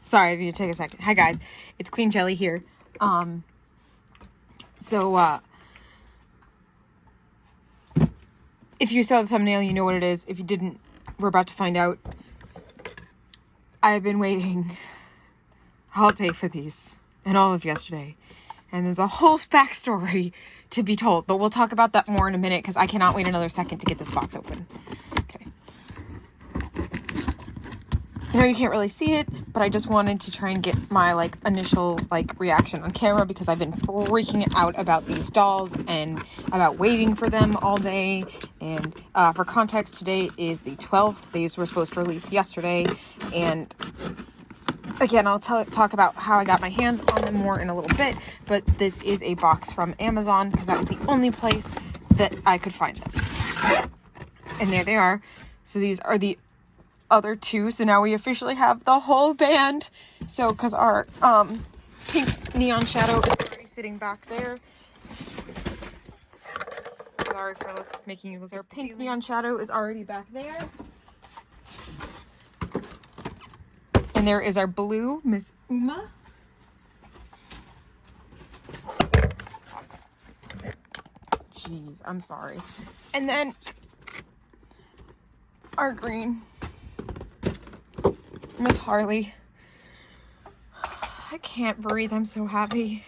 Sorry, I need to take a second. Hi guys, it's Queen Jelly here. If you saw the thumbnail, you know what it is. If you didn't, we're about to find out. I've been waiting all day for these and all of yesterday. And there's a whole backstory to be told, but we'll talk about that more in a minute because I cannot wait another second to get this box open. Okay. I know you can't really see it, but I just wanted to try and get my initial reaction on camera because I've been freaking out about these dolls and about waiting for them all day. And for context, today is the 12th. These were supposed to release yesterday, and again, I'll talk about how I got my hands on them more in a little bit, but this is a box from Amazon because that was the only place that I could find them. And there they are. So these are the other two. So now we officially have the whole band. So because our pink neon shadow is already sitting back there. Sorry for making you look. Our pink neon shadow is already back there. And there is our blue, Miss Uma. Jeez, I'm sorry. And then our green, Miss Harley. I can't breathe. I'm so happy.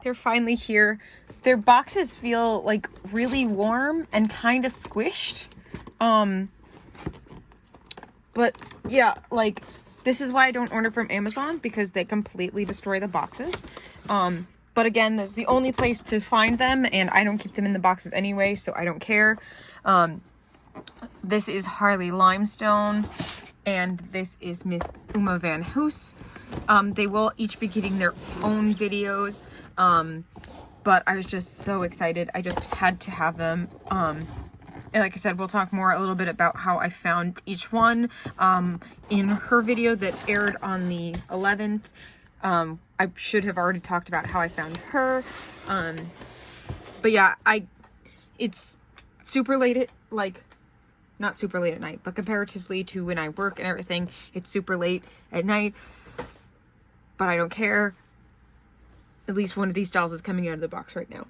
They're finally here. Their boxes feel really warm and kind of squished. But yeah, this is why I don't order from Amazon, because they completely destroy the boxes. But again, there's the only place to find them, and I don't keep them in the boxes anyway, so I don't care. This is Harley Limestone, and this is Miss Uma Van Hoos. They will each be getting their own videos, but I was just so excited. I just had to have them. And like I said, we'll talk more a little bit about how I found each one in her video that aired on the 11th. I should have already talked about how I found her. But yeah, it's super late at, not super late at night, but comparatively to when I work and everything, it's super late at night. But I don't care. At least one of these dolls is coming out of the box right now.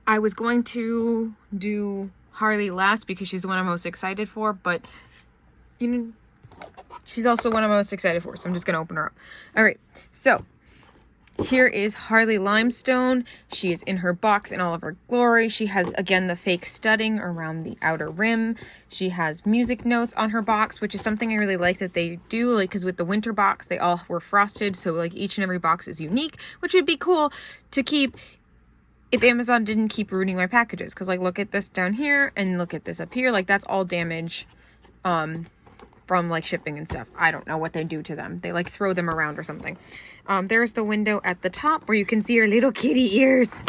I was going to do Harley last because she's the one I'm most excited for, but she's also one I'm most excited for, so I'm just going to open her up. All right, so here is Harley Limestone. She is in her box in all of her glory. She has, again, the fake studding around the outer rim. She has music notes on her box, which is something I really like that they do, because with the winter box, they all were frosted, so each and every box is unique, which would be cool to keep if Amazon didn't keep ruining my packages. Because look at this down here and look at this up here. That's all damage from shipping and stuff. I don't know what they do to them. They throw them around or something. There's the window at the top where you can see her little kitty ears.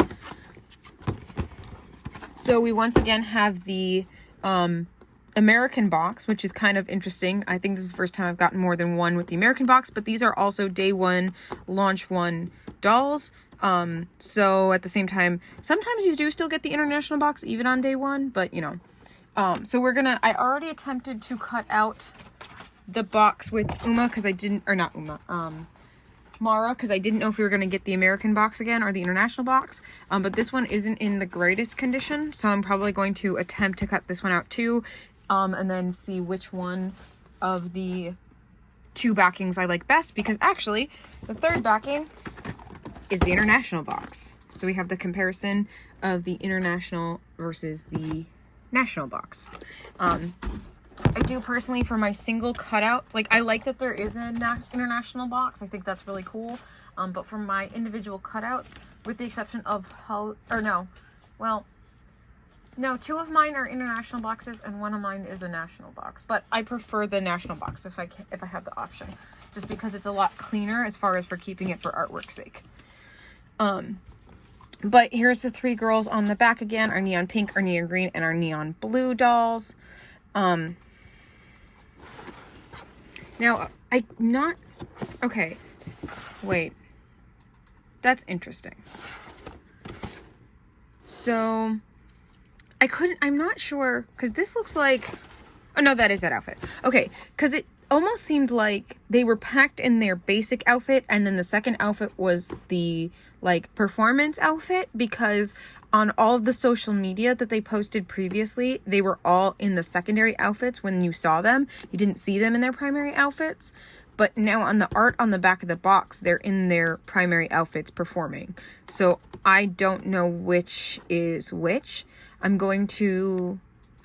So we once again have the American box, which is kind of interesting. I think this is the first time I've gotten more than one with the American box, but these are also day one, launch one dolls. So at the same time, sometimes you do still get the international box even on day one, but so I already attempted to cut out the box with Uma because Mara, because I didn't know if we were going to get the American box again or the international box. But this one isn't in the greatest condition, so I'm probably going to attempt to cut this one out too, and then see which one of the two backings I like best, because actually the third backing is the international box. So we have the comparison of the international versus the national box. I do personally, for my single cutout, I like that there is an international box. I think that's really cool. But for my individual cutouts, with the exception of two of mine are international boxes and one of mine is a national box. But I prefer the national box if I have the option, just because it's a lot cleaner as far as for keeping it for artwork's sake. But here's the three girls on the back again, our neon pink, our neon green, and our neon blue dolls. Now, okay, wait, that's interesting. So, I'm not sure, because this looks like, oh no, that is that outfit. Okay, because almost seemed like they were packed in their basic outfit, and then the second outfit was the like performance outfit, because on all of the social media that they posted previously, they were all in the secondary outfits. When you saw them, you didn't see them in their primary outfits. But now on the art on the back of the box, they're in their primary outfits performing. So I don't know which is which. I'm going to,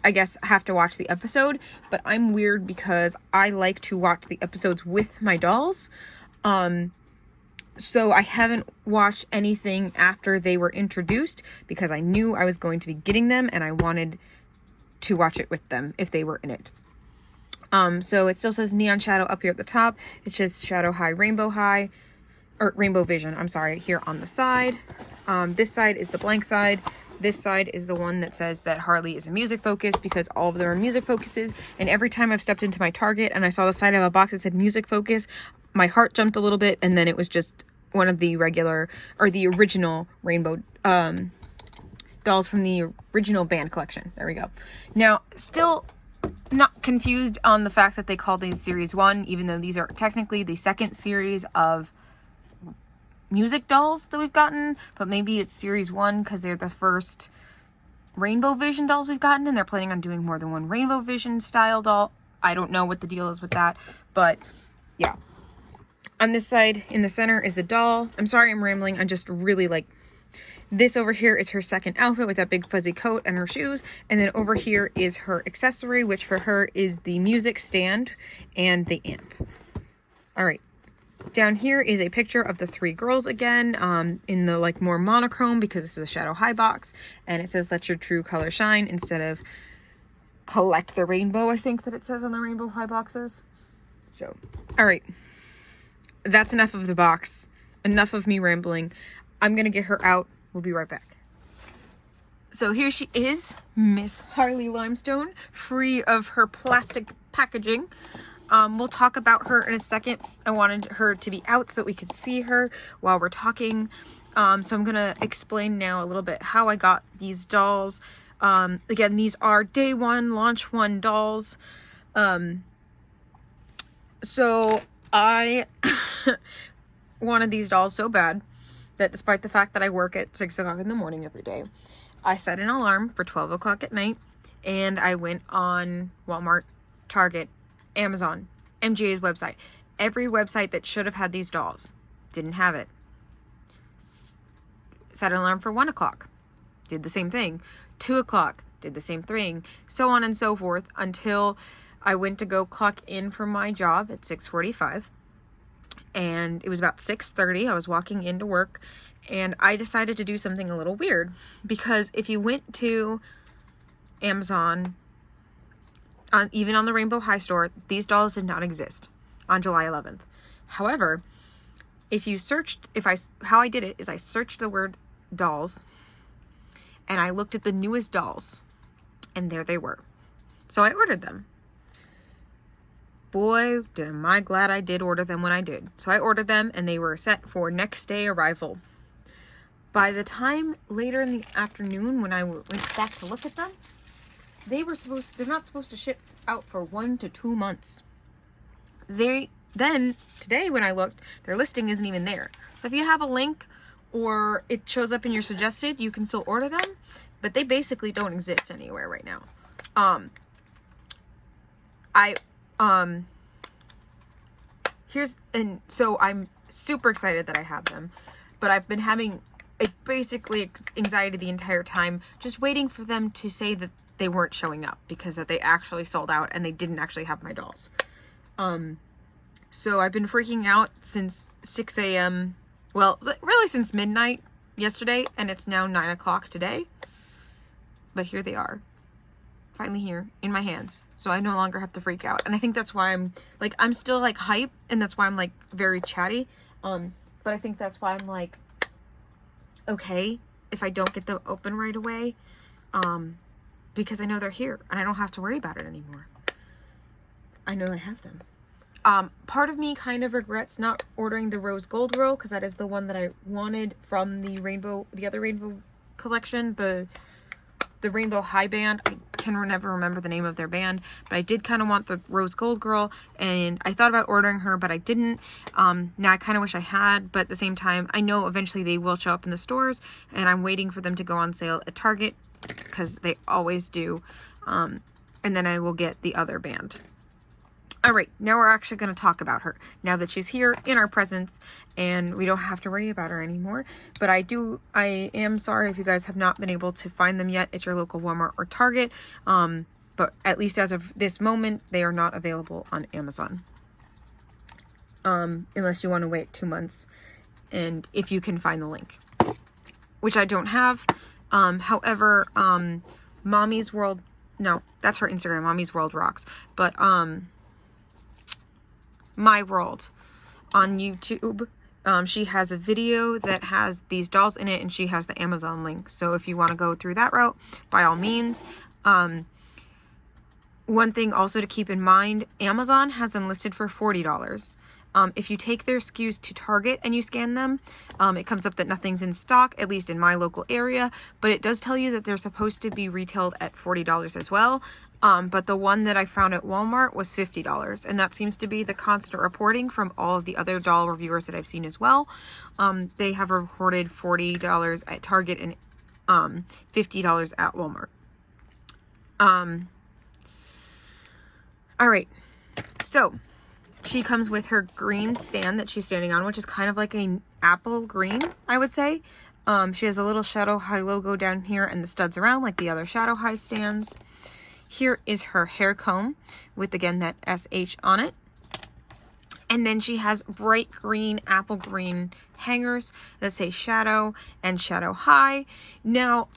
I guess, have to watch the episode, but I'm weird because I like to watch the episodes with my dolls. So I haven't watched anything after they were introduced because I knew I was going to be getting them and I wanted to watch it with them if they were in it. So it still says Neon Shadow up here at the top. It says Shadow High, or Rainbow Vision, I'm sorry, here on the side. This side is the blank side. This side is the one that says that Harley is a music focus, because all of them are music focuses. And every time I've stepped into my Target and I saw the side of a box that said music focus, my heart jumped a little bit, and then it was just one of the regular, or the original rainbow dolls from the original band collection. There we go. Now, still not confused on the fact that they call these series 1, even though these are technically the second series of music dolls that we've gotten, but maybe it's series 1 because they're the first Rainbow Vision dolls we've gotten, and they're planning on doing more than one Rainbow Vision style doll. I don't know what the deal is with that, but yeah. On this side in the center is the doll. I'm sorry I'm rambling. I'm just really like, this over here is her second outfit with that big fuzzy coat and her shoes. And then over here is her accessory, which for her is the music stand and the amp. All right. Down here is a picture of the 3 girls again, in the like more monochrome, because this is a Shadow High box. And it says, let your true color shine, instead of collect the rainbow, I think that it says on the Rainbow High boxes. So, all right. That's enough of the box. Enough of me rambling. I'm going to get her out. We'll be right back. So here she is, Miss Harley Limestone, free of her plastic packaging. We'll talk about her in a second. I wanted her to be out so that we could see her while we're talking. So I'm going to explain now a little bit how I got these dolls. Again, these are day 1, launch 1 dolls. So I wanted these dolls so bad that despite the fact that I work at 6 o'clock in the morning every day, I set an alarm for 12 o'clock at night, and I went on Walmart, Target, Amazon, MGA's website. Every website that should have had these dolls didn't have it. Set an alarm for 1 o'clock. Did the same thing. 2 o'clock. Did the same thing. So on and so forth until I went to go clock in for my job at 6:45. And it was about 6:30. I was walking into work, and I decided to do something a little weird, because if you went to Amazon, even on the Rainbow High store, these dolls did not exist on July 11th. However, if you searched, how I did it is I searched the word dolls, and I looked at the newest dolls, and there they were. So I ordered them. Boy, am I glad I did order them when I did. So I ordered them, and they were set for next day arrival. By the time later in the afternoon when I went back to look at them, they're not supposed to ship out for 1 to 2 months. Then today when I looked, their listing isn't even there. So if you have a link or it shows up in your suggested, you can still order them, but they basically don't exist anywhere right now. So I'm super excited that I have them, but I've been having basically anxiety the entire time, just waiting for them to say that they weren't showing up, because that they actually sold out and they didn't actually have my dolls. So I've been freaking out since 6 a.m. Well, really since midnight yesterday, and it's now 9 o'clock today. But here they are. Finally here in my hands. So I no longer have to freak out. And I think that's why I'm still like hype, and that's why I'm like very chatty. But I think that's why I'm like, okay, if I don't get them open right away, because I know they're here and I don't have to worry about it anymore. I know I have them. Part of me kind of regrets not ordering the rose gold row, because that is the one that I wanted from the other rainbow collection, the Rainbow High band. I can never remember the name of their band, but I did kind of want the Rose Gold Girl, and I thought about ordering her, but I didn't. Now I kind of wish I had, but at the same time, I know eventually they will show up in the stores, and I'm waiting for them to go on sale at Target, because they always do. And then I will get the other band. All right, now we're actually going to talk about her now that she's here in our presence and we don't have to worry about her anymore. But I am sorry if you guys have not been able to find them yet at your local Walmart or Target. But at least as of this moment, they are not available on Amazon. Unless you want to wait 2 months, and if you can find the link, which I don't have. However, Mommy's World, no, that's her Instagram, Mommy's World Rocks. But, My World on YouTube, she has a video that has these dolls in it, and she has the Amazon link. So if you want to go through that route, by all means. One thing also to keep in mind, Amazon has them listed for $40. If you take their SKUs to Target and you scan them, it comes up that nothing's in stock, at least in my local area, but it does tell you that they're supposed to be retailed at $40 as well. But the one that I found at Walmart was $50, and that seems to be the constant reporting from all of the other doll reviewers that I've seen as well. They have reported $40 at Target and $50 at Walmart. All right, so she comes with her green stand that she's standing on, which is kind of like an apple green, I would say. She has a little Shadow High logo down here and the studs around like the other Shadow High stands. Here is her hair comb with, again, that SH on it. And then she has bright green, apple green hangers that say Shadow and Shadow High. Now,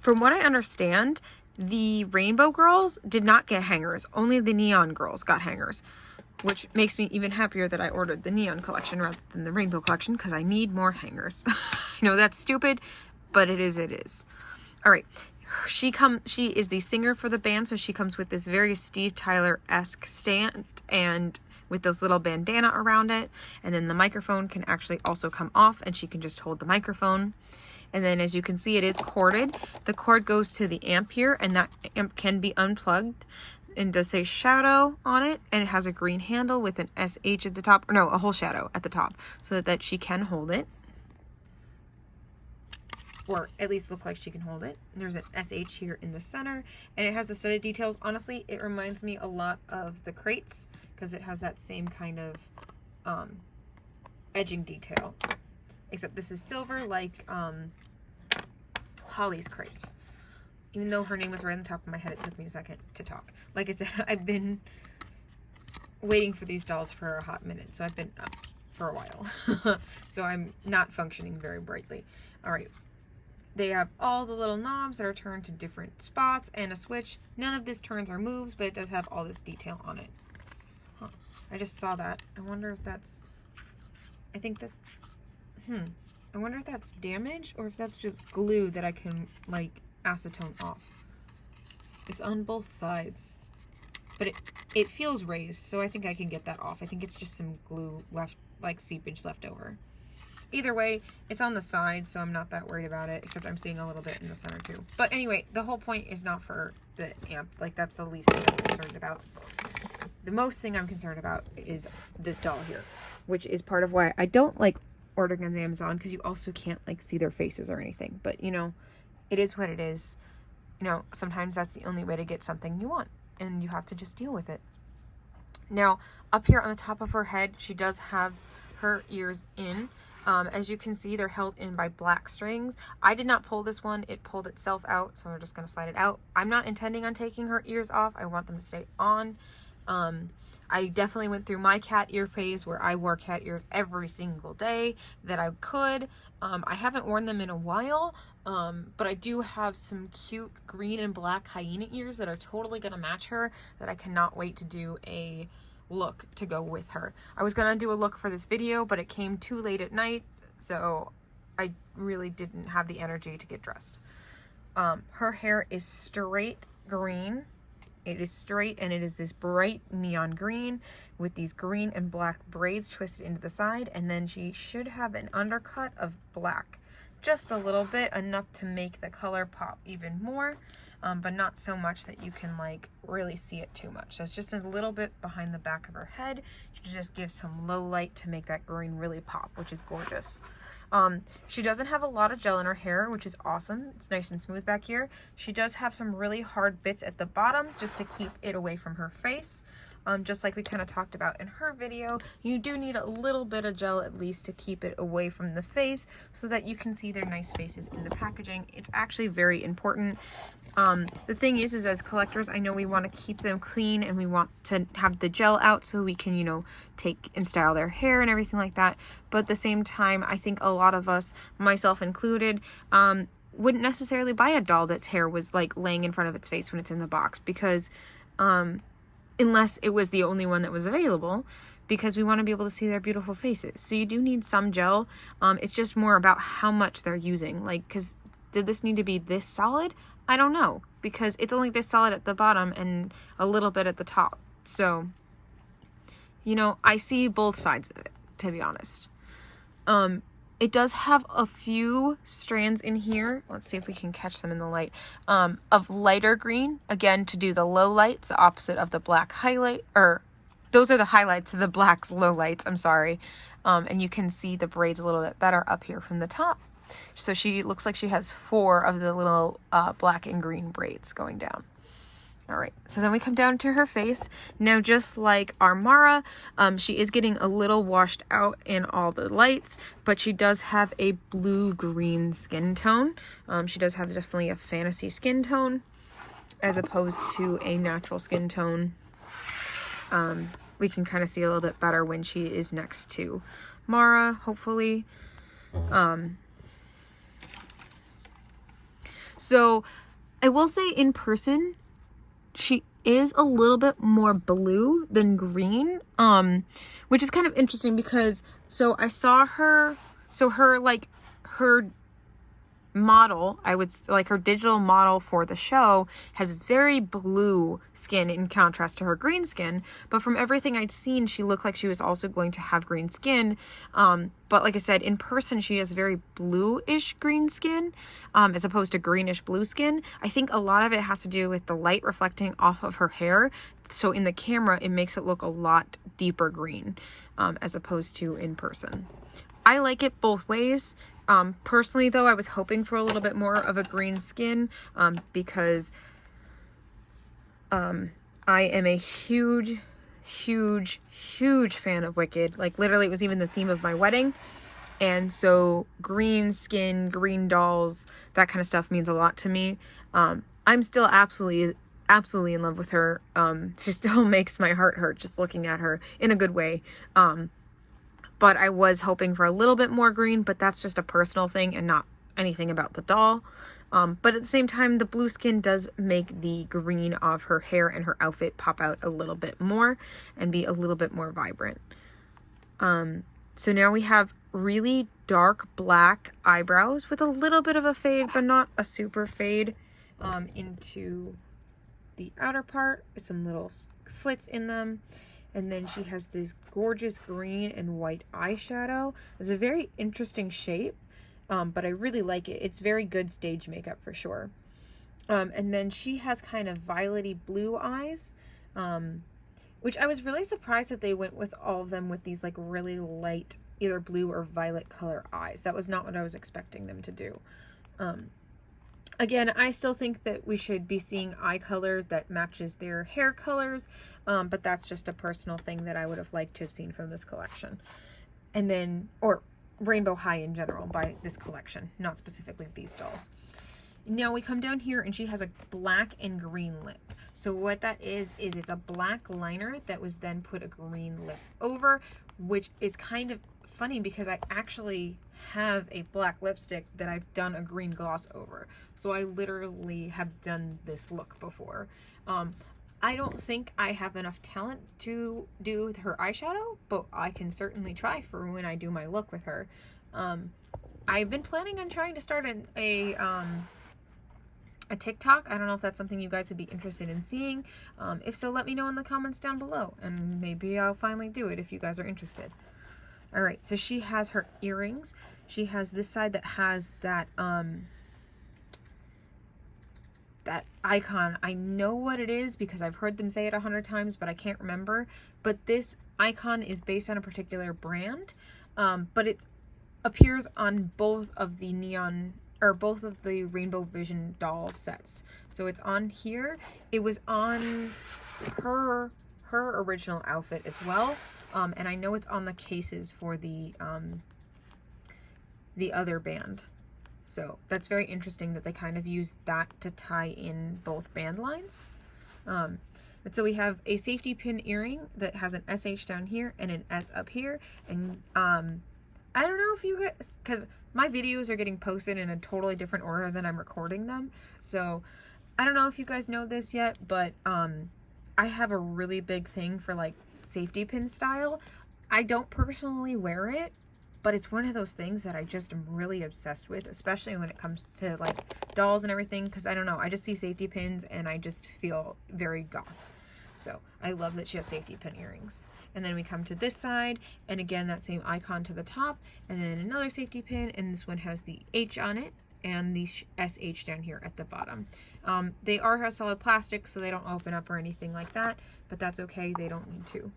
from what I understand, the Rainbow Girls did not get hangers. Only the Neon Girls got hangers, which makes me even happier that I ordered the Neon collection rather than the Rainbow collection, because I need more hangers. I know that's stupid, but it is. All right. She is the singer for the band, so she comes with this very Steve Tyler-esque stand and with this little bandana around it. And then the microphone can actually also come off, and she can just hold the microphone. And then as you can see, it is corded. The cord goes to the amp here, and that amp can be unplugged. And does say Shadow on it, and it has a green handle with an SH at the top, or no, a whole Shadow at the top, so that she can hold it. Or at least look like she can hold it. There's an SH here in the center, and it has the studded details. Honestly, it reminds me a lot of the crates, because it has that same kind of edging detail. Except this is silver, like Holly's crates. Even though her name was right on the top of my head, it took me a second to talk. Like I said, I've been waiting for these dolls for a hot minute, so I've been up for a while. So I'm not functioning very brightly. All right. They have all the little knobs that are turned to different spots and a switch. None of this turns or moves, but it does have all this detail on it. Huh. I just saw that. I wonder if that's... I think that... I wonder if that's damage or if that's just glue that I can, like, acetone off. It's on both sides. But it feels raised, so I think I can get that off. I think it's just some glue left, like seepage left over. Either way, it's on the sides, so I'm not that worried about it, except I'm seeing a little bit in the center too. But anyway, the whole point is not for the amp. Like, that's the least thing I'm concerned about. The most thing I'm concerned about is this doll here, which is part of why I don't like ordering on Amazon, because you also can't, like, see their faces or anything. But, you know, it is what it is. You know, sometimes that's the only way to get something you want, and you have to just deal with it. Now, up here on the top of her head, she does have her ears in. As you can see, they're held in by black strings. I did not pull this one. It pulled itself out, so we're just going to slide it out. I'm not intending on taking her ears off. I want them to stay on. I definitely went through my cat ear phase where I wore cat ears every single day that I could. I haven't worn them in a while, but I do have some cute green and black hyena ears that are totally going to match her that I cannot wait to do a look to go with her. I was gonna do a look for this video, but it came too late at night, so I really didn't have the energy to get dressed. Her hair is straight green. It is straight, and it is this bright neon green with these green and black braids twisted into the side, and then she should have an undercut of black just a little bit, enough to make the color pop even more, but not so much that you can like really see it too much. So it's just a little bit behind the back of her head to just give some low light to make that green really pop, which is gorgeous. She doesn't have a lot of gel in her hair, which is awesome. It's nice and smooth back here. She does have some really hard bits at the bottom just to keep it away from her face. Just like we kind of talked about in her video, you do need a little bit of gel at least to keep it away from the face so that you can see their nice faces in the packaging. It's actually very important. The thing is as collectors, I know we want to keep them clean and we want to have the gel out so we can, you know, take and style their hair and everything like that. But at the same time, I think a lot of us, myself included, wouldn't necessarily buy a doll that's hair was like laying in front of its face when it's in the box, because unless it was the only one that was available, because we want to be able to see their beautiful faces. So you do need some gel. It's just more about how much they're using. Like, because did this need to be this solid? I don't know, because it's only this solid at the bottom and a little bit at the top. So, you know, I see both sides of it, to be honest. It does have a few strands in here. Let's see if we can catch them in the light. Of lighter green, again, to do the low lights, the opposite of the black highlight, or those are the highlights of the black's low lights, I'm sorry. And you can see the braids a little bit better up here from the top. So she looks like she has 4 of the little black and green braids going down. All right, so then we come down to her face. Now, just like our Mara, she is getting a little washed out in all the lights, but she does have a blue-green skin tone. She does have definitely a fantasy skin tone as opposed to a natural skin tone. We can kind of see a little bit better when she is next to Mara, hopefully. So I will say in person, she is a little bit more blue than green, which is kind of interesting because, so I saw her, so her, like, her model, I would like her digital model for the show has very blue skin in contrast to her green skin, but from everything I'd seen, she looked like she was also going to have green skin. But like I said, in person, she has very bluish green skin, as opposed to greenish blue skin. I think a lot of it has to do with the light reflecting off of her hair. So in the camera, it makes it look a lot deeper green, as opposed to in person. I like it both ways. Personally, though, I was hoping for a little bit more of a green skin, because I am a huge fan of Wicked. Like, literally, it was even the theme of my wedding. And so green skin, green dolls, that kind of stuff means a lot to me. I'm still absolutely in love with her. She still makes my heart hurt just looking at her in a good way. But I was hoping for a little bit more green, but that's just a personal thing and not anything about the doll. But at the same time, the blue skin does make the green of her hair and her outfit pop out a little bit more and be a little bit more vibrant. So now we have really dark black eyebrows with a little bit of a fade, but not a super fade, into the outer part with some little slits in them. And then she has this gorgeous green and white eyeshadow. It's a very interesting shape, but I really like it. It's very good stage makeup for sure. And then she has kind of violety blue eyes, which I was really surprised that they went with all of them with these like really light, either blue or violet color eyes. That was not what I was expecting them to do. Again, I still think that we should be seeing eye color that matches their hair colors, but that's just a personal thing that I would have liked to have seen from this collection. And then, or Rainbow High in general by this collection, not specifically these dolls. Now we come down here and she has a black and green lip. So what that is it's a black liner that was then put a green lip over, which is kind of funny because I actually have a black lipstick that I've done a green gloss over. So I literally have done this look before. I don't think I have enough talent to do her eyeshadow, but I can certainly try for when I do my look with her. I've been planning on trying to start a TikTok. I don't know if that's something you guys would be interested in seeing. If so, let me know in the comments down below, and maybe I'll finally do it if you guys are interested. All right, so she has her earrings. She has this side that has that that icon. I know what it is because I've heard them say it 100 times, but I can't remember. But this icon is based on a particular brand, but it appears on both of the neon, or both of the Rainbow Vision doll sets. So it's on here. It was on her original outfit as well, and I know it's on the cases for the other band. So that's very interesting that they kind of use that to tie in both band lines. And so we have a safety pin earring that has an SH down here and an S up here. And I don't know if you guys, because my videos are getting posted in a totally different order than I'm recording them. So I don't know if you guys know this yet, but I have a really big thing for like safety pin style. I don't personally wear it, but it's one of those things that I just am really obsessed with, especially when it comes to like dolls and everything, because I don't know, I just see safety pins and I just feel very goth. So I love that she has safety pin earrings. And then we come to this side, and again, that same icon to the top, and then another safety pin, and this one has the H on it and the SH down here at the bottom. They are solid plastic, so they don't open up or anything like that, but that's okay, they don't need to.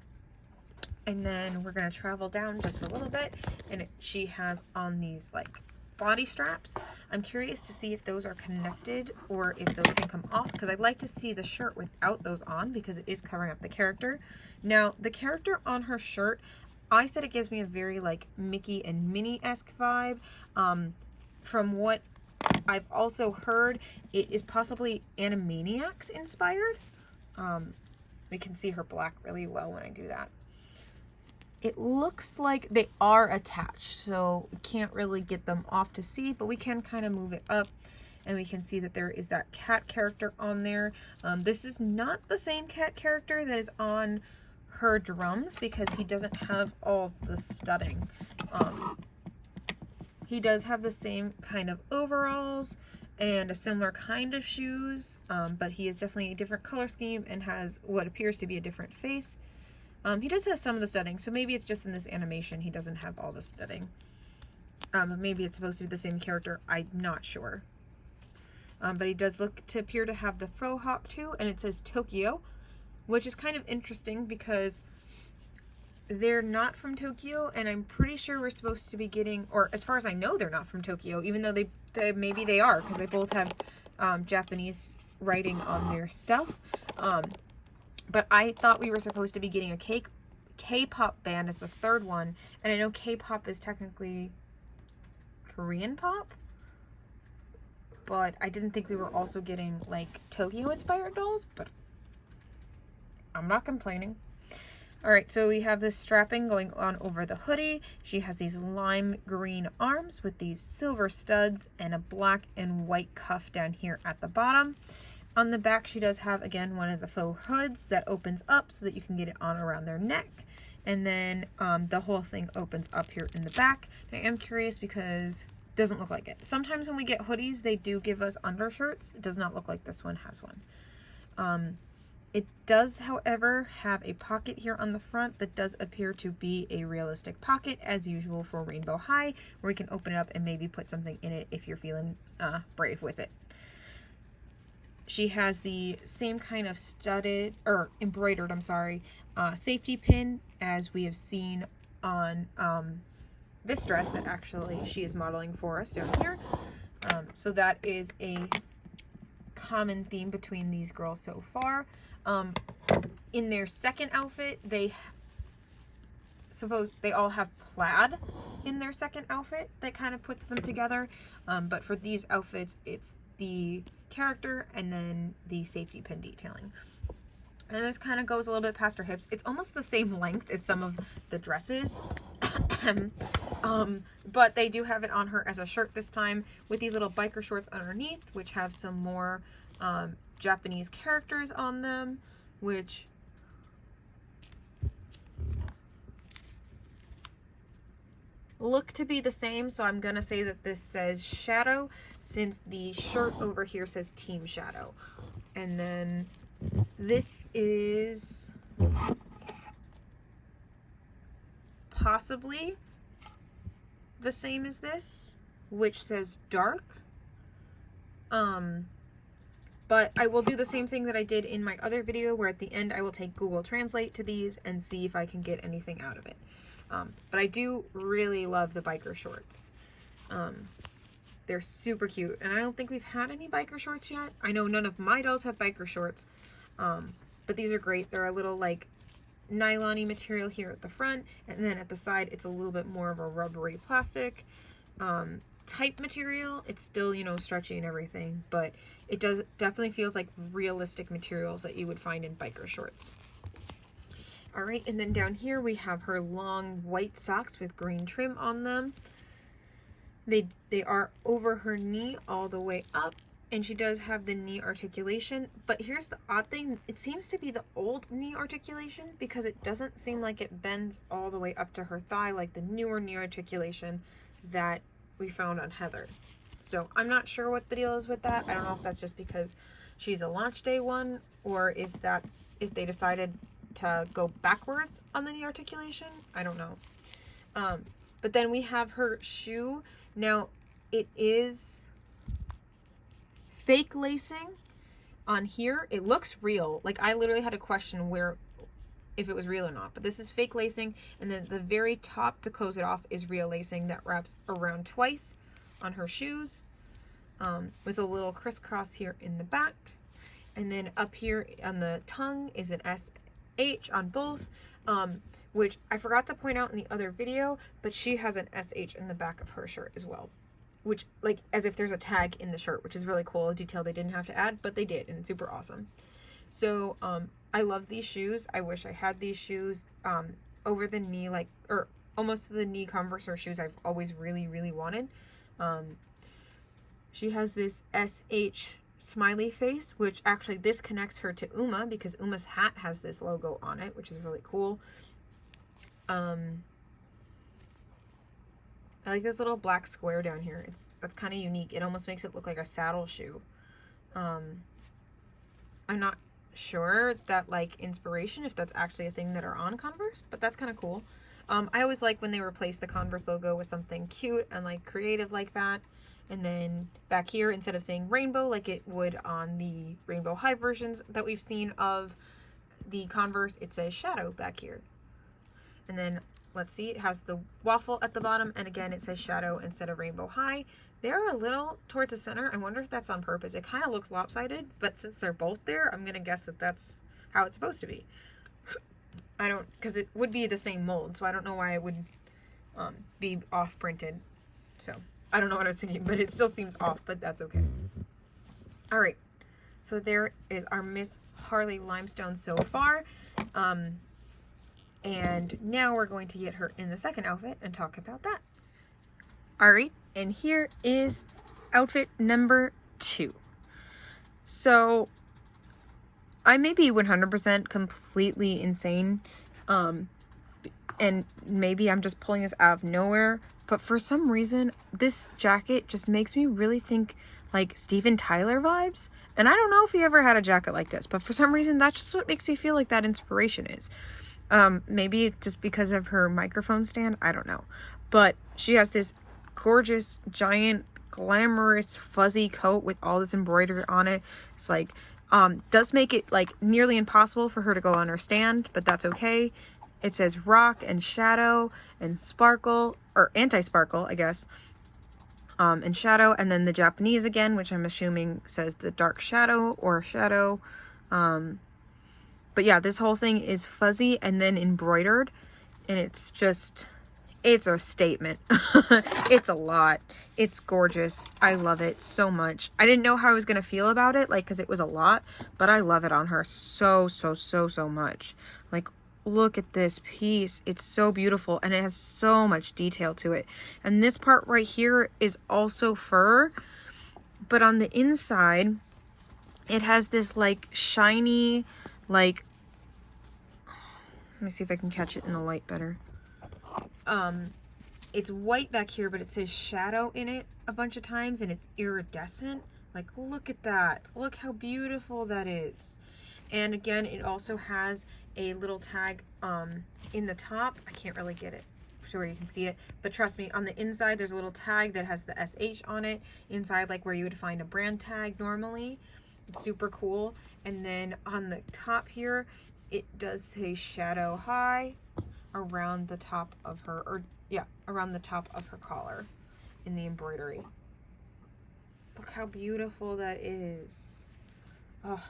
And then we're going to travel down just a little bit, and she has on these like body straps. I'm curious to see if those are connected or if those can come off, because I'd like to see the shirt without those on because it is covering up the character. Now, the character on her shirt, I said it gives me a very like Mickey and Minnie-esque vibe. From what I've also heard, it is possibly Animaniacs inspired. We can see her black really well when I do that. It looks like they are attached, so we can't really get them off to see, but we can kind of move it up, and we can see that there is that cat character on there. This is not the same cat character that is on her drums because he doesn't have all the studding. He does have the same kind of overalls and a similar kind of shoes, but he is definitely a different color scheme and has what appears to be a different face. He does have some of the studding, so maybe it's just in this animation he doesn't have all the studding. Maybe it's supposed to be the same character, I'm not sure. But he does look to appear to have the faux hawk too, and it says Tokyo, which is kind of interesting because they're not from Tokyo, and I'm pretty sure we're supposed to be getting, or as far as I know, they're not from Tokyo, even though they maybe they are, because they both have Japanese writing on their stuff. But I thought we were supposed to be getting a K-pop band as the third one. And I know K-pop is technically Korean pop. But I didn't think we were also getting like Tokyo-inspired dolls. But I'm not complaining. Alright, so we have this strapping going on over the hoodie. She has these lime green arms with these silver studs and a black and white cuff down here at the bottom. On the back, she does have, again, one of the faux hoods that opens up so that you can get it on around their neck. And then the whole thing opens up here in the back. I am curious because it doesn't look like it. Sometimes when we get hoodies, they do give us undershirts. It does not look like this one has one. It does, however, have a pocket here on the front that does appear to be a realistic pocket, as usual for Rainbow High, where we can open it up and maybe put something in it if you're feeling brave with it. She has the same kind of studded, or embroidered, I'm sorry, safety pin as we have seen on this dress that actually she is modeling for us down here. So that is a common theme between these girls so far. In their second outfit, they all have plaid in their second outfit that kind of puts them together. But for these outfits, it's the character and then the safety pin detailing. And this kind of goes a little bit past her hips. It's almost the same length as some of the dresses. But they do have it on her as a shirt this time with these little biker shorts underneath, which have some more Japanese characters on them, which look to be the same, so I'm gonna say that this says Shadow since the shirt over here says Team Shadow. And then this is possibly the same as this, which says dark. But I will do the same thing that I did in my other video, where at the end I will take Google Translate to these and see if I can get anything out of it. But I do really love the biker shorts. They're super cute, and I don't think we've had any biker shorts yet. I know none of my dolls have biker shorts, but these are great. They're a little like nylon-y material here at the front, and then at the side it's a little bit more of a rubbery plastic type material. It's still, you know, stretchy and everything, but it definitely feels like realistic materials that you would find in biker shorts. All right, and then down here we have her long white socks with green trim on them. They are over her knee all the way up, and she does have the knee articulation. But here's the odd thing, it seems to be the old knee articulation, because it doesn't seem like it bends all the way up to her thigh like the newer knee articulation that we found on Heather. So I'm not sure what the deal is with that. I don't know if that's just because she's a launch day one, or if they decided to go backwards on the knee articulation. I don't know. But then we have her shoe. Now it is fake lacing on here. It looks real. Like, I literally had a question if it was real or not, but this is fake lacing, and then the very top to close it off is real lacing that wraps around twice on her shoes, with a little crisscross here in the back, and then up here on the tongue is an SH on both, which I forgot to point out in the other video, but she has an SH in the back of her shirt as well, which, like, as if there's a tag in the shirt, which is really cool, a detail they didn't have to add, but they did, and it's super awesome. So I love these shoes. I wish I had these shoes over the knee, like, or almost to the knee Converse or shoes I've always really, really wanted. She has this SH smiley face, which actually this connects her to Uma, because Uma's hat has this logo on it, which is really cool. I like this little black square down here. That's kind of unique. It almost makes it look like a saddle shoe. I'm not sure that, like, inspiration, if that's actually a thing that are on Converse, but that's kind of cool. I always like when they replace the Converse logo with something cute and, like, creative like that. And then back here, instead of saying rainbow like it would on the Rainbow High versions that we've seen of the Converse, it says shadow back here. And then let's see, it has the waffle at the bottom, and again it says shadow instead of Rainbow High. They're a little towards the center. I wonder if that's on purpose. It kind of looks lopsided, but since they're both there, I'm gonna guess that that's how it's supposed to be. Because it would be the same mold, so I don't know why it would be off printed. So I don't know what I was thinking, but it still seems off, but that's okay. All right, so there is our Miss Harley Limestone so far. And now we're going to get her in the second outfit and talk about that. All right, and here is outfit number 2. So I may be 100% completely insane, and maybe I'm just pulling this out of nowhere, but for some reason, this jacket just makes me really think like Steven Tyler vibes. And I don't know if he ever had a jacket like this, but for some reason, that's just what makes me feel like that inspiration is. Maybe just because of her microphone stand, I don't know. But she has this gorgeous, giant, glamorous, fuzzy coat with all this embroidery on it. It's like, does make it like nearly impossible for her to go on her stand, but that's okay. It says rock and shadow and sparkle, or anti-sparkle, I guess. And shadow, and then the Japanese again, which I'm assuming says the dark shadow or shadow. But yeah, this whole thing is fuzzy and then embroidered, and it's a statement. It's a lot. It's gorgeous. I love it so much. I didn't know how I was going to feel about it, like, because it was a lot, but I love it on her so much. Like, look at this piece. It's so beautiful, and it has so much detail to it. And this part right here is also fur, but on the inside, it has this, like, shiny, like, let me see if I can catch it in the light better. It's white back here, but it says shadow in it a bunch of times, and it's iridescent. Like, look at that. Look how beautiful that is. And again, it also has a little tag in the top. I can't really get it to where you can see it. But trust me, on the inside, there's a little tag that has the SH on it. Inside, like where you would find a brand tag normally. It's super cool. And then on the top here, it does say Shadow High around the top of her, or yeah, around the top of her collar in the embroidery. Look how beautiful that is. Oh.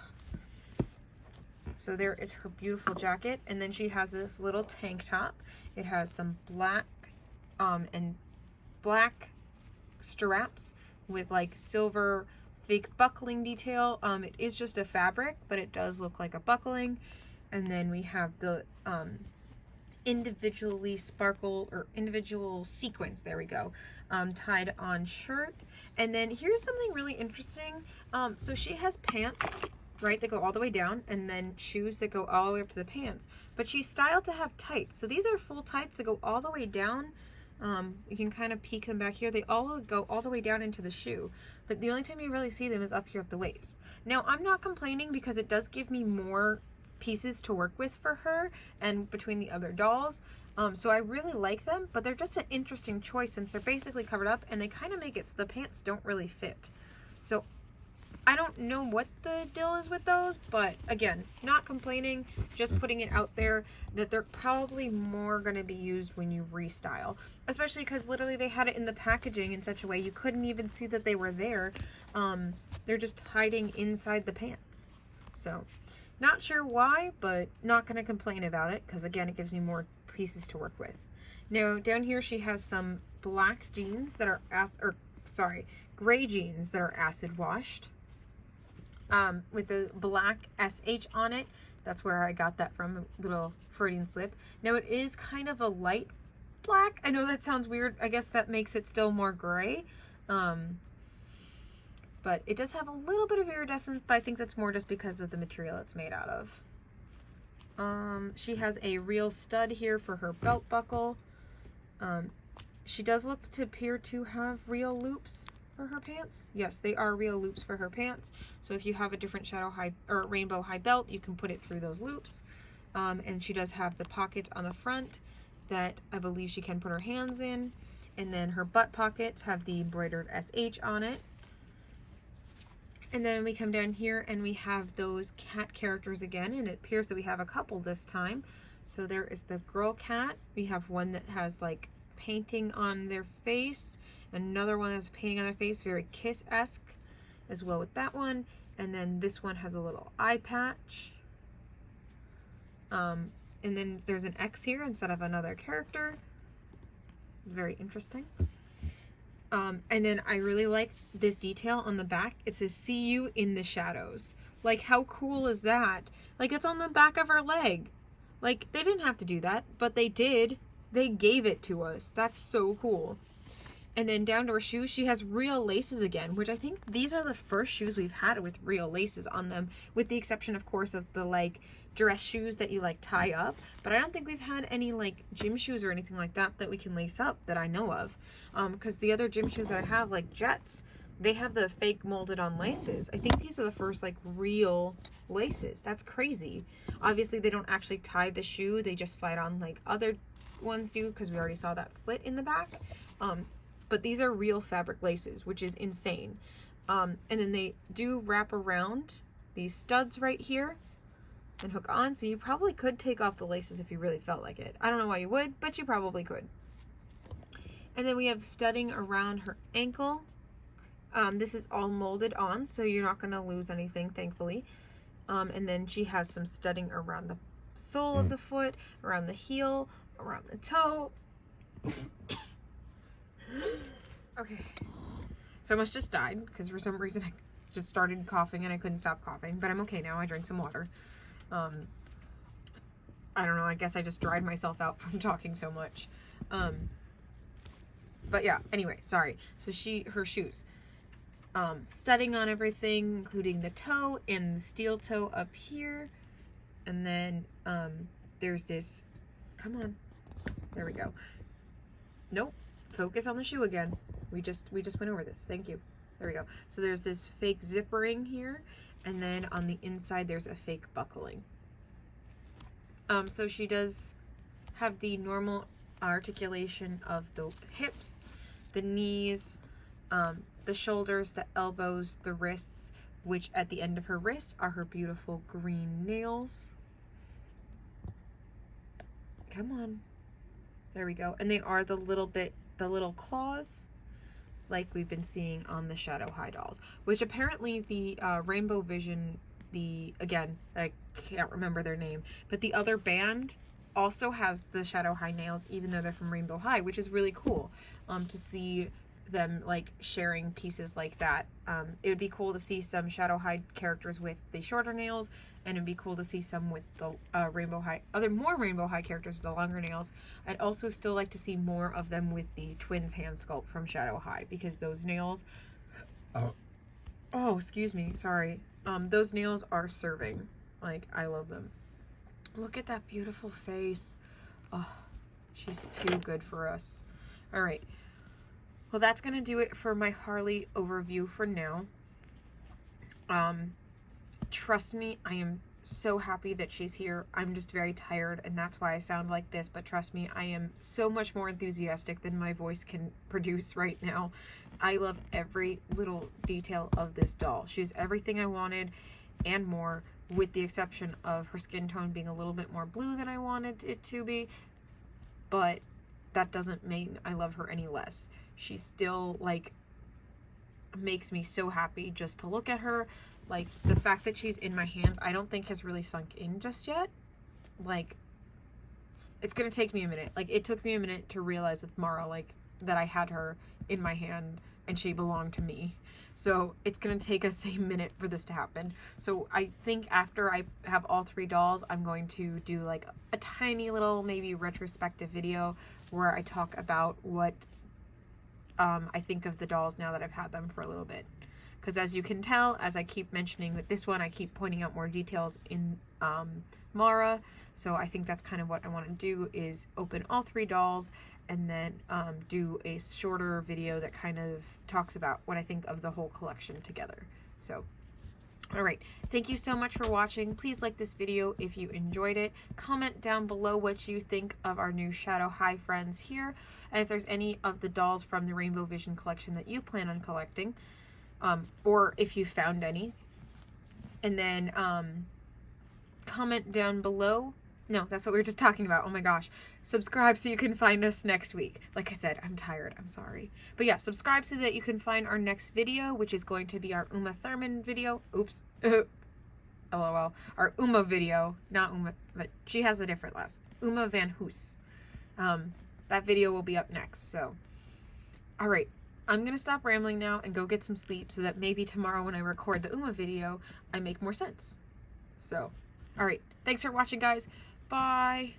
So there is her beautiful jacket, and then she has this little tank top. It has some black and black straps with like silver fake buckling detail. It is just a fabric, but it does look like a buckling. And then we have the individually sparkle or individual sequins, there we go, tied on shirt. And then here's something really interesting. So she has pants, right, that go all the way down, and then shoes that go all the way up to the pants, but she's styled to have tights. So these are full tights that go all the way down. You can kind of peek them back here. They all go all the way down into the shoe, but the only time you really see them is up here at the waist. Now, I'm not complaining because it does give me more pieces to work with for her and between the other dolls. So I really like them, but they're just an interesting choice since they're basically covered up and they kind of make it so the pants don't really fit. So I don't know what the deal is with those, but again, not complaining, just putting it out there that they're probably more going to be used when you restyle, especially because literally they had it in the packaging in such a way you couldn't even see that they were there. They're just hiding inside the pants. So not sure why, but not going to complain about it because again, it gives me more pieces to work with. Now down here she has some black jeans that are gray jeans that are acid washed. With a black SH on it. That's where I got that from, a little Freudian slip. Now it is kind of a light black. I know that sounds weird. I guess that makes it still more gray. But it does have a little bit of iridescence, but I think that's more just because of the material it's made out of. She has a real stud here for her belt buckle. She does look to appear to have real loops for her pants. Yes, they are real loops for her pants. So if you have a different shadow high or rainbow high belt, you can put it through those loops. And she does have the pockets on the front that I believe she can put her hands in. And then her butt pockets have the embroidered SH on it. And then we come down here and we have those cat characters again, and it appears that we have a couple this time. So there is the girl cat. We have one that has like painting on their face, another one has painting on their face, very Kiss-esque as well with that one. And then this one has a little eye patch. And then there's an X here instead of another character. Very interesting. And then I really like this detail on the back. It says, "See you in the shadows." Like, how cool is that? Like, it's on the back of her leg. Like, they didn't have to do that, but they did. They gave it to us. That's so cool. And then down to her shoes, she has real laces again, which I think these are the first shoes we've had with real laces on them, with the exception, of course, of the like dress shoes that you like tie up. But I don't think we've had any like gym shoes or anything like that that we can lace up that I know of. Because the other gym shoes that I have, like Jets, they have the fake molded on laces. I think these are the first like real laces. That's crazy. Obviously, they don't actually tie the shoe. They just slide on like other ones do, because we already saw that slit in the back. But these are real fabric laces, which is insane. And then they do wrap around these studs right here and hook on. So you probably could take off the laces if you really felt like it. I don't know why you would, but you probably could. And then we have studding around her ankle. This is all molded on, so you're not going to lose anything, thankfully. And then she has some studding around the sole of the foot, around the heel, around the toe. Okay, so I almost just died because for some reason I just started coughing and I couldn't stop coughing, but I'm okay now. I drank some water. I don't know, I guess I just dried myself out from talking so much. But yeah, anyway, sorry. So her shoes, studding on everything, including the toe and the steel toe up here. And then there's this, come on, there we go. Nope. Focus on the shoe again. We just went over this. Thank you. There we go. So there's this fake zippering here, and then on the inside there's a fake buckling. So she does have the normal articulation of the hips, the knees, the shoulders, the elbows, the wrists, which at the end of her wrist are her beautiful green nails. Come on. There we go. And they are the little claws, like we've been seeing on the Shadow High dolls, which apparently the Rainbow Vision, again, I can't remember their name, but the other band also has the Shadow High nails, even though they're from Rainbow High, which is really cool to see them like sharing pieces like that. It would be cool to see some Shadow High characters with the shorter nails, and it'd be cool to see some with the Rainbow High, more Rainbow High characters with the longer nails. I'd also still like to see more of them with the twins hand sculpt from Shadow High, because those nails, oh, excuse me, sorry. Those nails are serving. Like, I love them. Look at that beautiful face. Oh, she's too good for us. All right. Well, that's going to do it for my Harley overview for now. Trust me, I am so happy that she's here. I'm just very tired, and that's why I sound like this, but trust me, I am so much more enthusiastic than my voice can produce right now. I love every little detail of this doll. She's everything I wanted and more, with the exception of her skin tone being a little bit more blue than I wanted it to be, but that doesn't mean I love her any less. She still, like, makes me so happy just to look at her. Like, the fact that she's in my hands, I don't think has really sunk in just yet. Like, it's gonna take me a minute. Like, it took me a minute to realize with Mara, like, that I had her in my hand and she belonged to me. So it's gonna take us a minute for this to happen. So I think after I have all 3 dolls, I'm going to do like a tiny little maybe retrospective video where I talk about what I think of the dolls now that I've had them for a little bit. Because as you can tell, as I keep mentioning with this one, I keep pointing out more details in Mara. So I think that's kind of what I want to do, is open all 3 dolls and then do a shorter video that kind of talks about what I think of the whole collection together. So, all right. Thank you so much for watching. Please like this video if you enjoyed it. Comment down below what you think of our new Shadow High friends here, and if there's any of the dolls from the Rainbow Vision collection that you plan on collecting. Or if you found any. And then comment down below. No, that's what we were just talking about. Oh my gosh. Subscribe so you can find us next week. Like I said, I'm tired. I'm sorry. But yeah, subscribe so that you can find our next video, which is going to be our Uma Thurman video. Oops. LOL. Our Uma video. Not Uma, but she has a different last. Uma Van Hoos. That video will be up next. So, all right. I'm going to stop rambling now and go get some sleep so that maybe tomorrow when I record the Uma video, I make more sense. So, all right. Thanks for watching, guys. Bye.